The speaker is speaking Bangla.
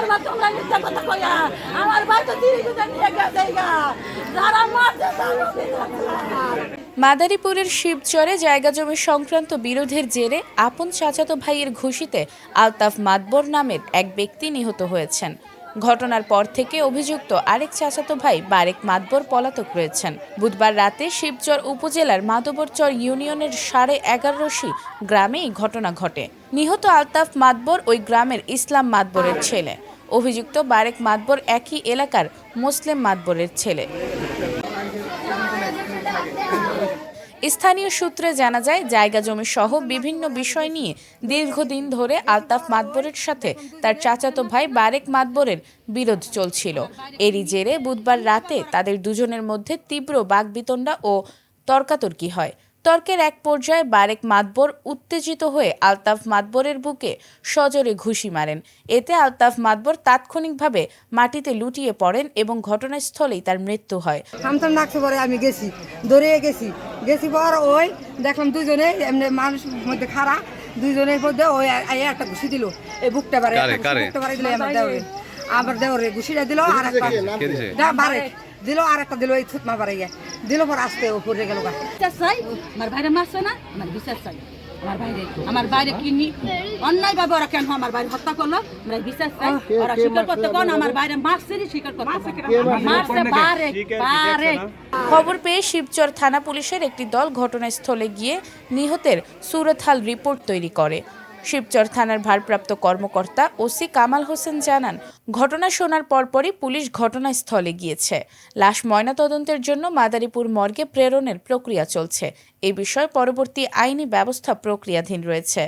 আমার মা তোমরা মিথ্যা কথা কইয়া আমার ভাই তো দিদি গুজা নিয়ে গেছে গা যারা মারছে তারা মাদারীপুরের শিবচরে জায়গা জমি সংক্রান্ত বিরোধের জেরে আপন চাচাতো ভাইয়ের ঘুষিতে আলতাফ মাতবর নামের এক ব্যক্তি নিহত হয়েছেন। ঘটনার পর থেকে অভিযুক্ত আরেক চাচাতো ভাই বারেক মাতবর পলাতক রয়েছেন। বুধবার রাতে শিবচর উপজেলার মাধবরচর ইউনিয়নের 11.5 গ্রামে এই ঘটনা ঘটে। নিহত আলতাফ মাতবর ওই গ্রামের ইসলাম মাতবরের ছেলে। অভিযুক্ত বারেক মাতবর একই এলাকার মুসলিম মাতবরের ছেলে। স্থানীয় সূত্রে জানা যায়, জায়গা জমি সহ বিভিন্ন বিষয় নিয়ে দীর্ঘদিন ধরে আলতাফ মাতবরের সাথে তার চাচাতো ভাই বারেক মাতবরের বিরোধ চলছিল। এরই জেরে বুধবার রাতে তাদের দুজনের মধ্যে তীব্র বাকবিতণ্ডা ও তর্কাতর্কি হয়। তর্কের এক পর্যায়ে বারেক মাতবর উত্তেজিত হয়ে আলতাফ মাতবরের বুকে সজোরে ঘুষি মারেন। এতে আলতাফ মাতবর তাৎক্ষণিকভাবে মাটিতে লুটিয়ে পড়েন এবং ঘটনাস্থলেই তার মৃত্যু হয়। থামথাম ডাকছে পরে আমি গেছি, দৌড়ে গেছি পর ওই দেখলাম দুজনে এমনি মানুষ মধ্যে খাড়া, দুজনের মধ্যে ওই একটা ঘুষি দিল এই বুকটা বারে দিল আমার দেওরে ঘুষিটা দিল আর একটা দিল আর একটা দিল এই থুতমা বাড়ে গিয়ে দিল পর আসতে উপরে গেল। চাই আমার ভাইরে মারছে না, আমার বিচার চাই। আমার বাইরে কিনি অন্যায় ভাবে ওরা কেন আমার বাইরে হত্যা করলো, আমরা বিচার চাই। ওরা স্বীকার করতে কোন আমার বাইরে মারছে স্বীকার করতে মারছে বারে। খবর পেয়ে শিবচর থানা পুলিশের একটি দল ঘটনাস্থলে গিয়ে নিহতের সুরতহাল রিপোর্ট তৈরি করে। শিবচর থানার ভারপ্রাপ্ত কর্মকর্তা ওসি কামাল হোসেন জানান, ঘটনা শোনার পরপরই পুলিশ ঘটনাস্থলে গিয়েছে। লাশ ময়নাতদন্তের জন্য মাদারীপুর মর্গে প্রেরণের প্রক্রিয়া চলছে। এ বিষয়ে পরবর্তী আইনি ব্যবস্থা প্রক্রিয়াধীন রয়েছে।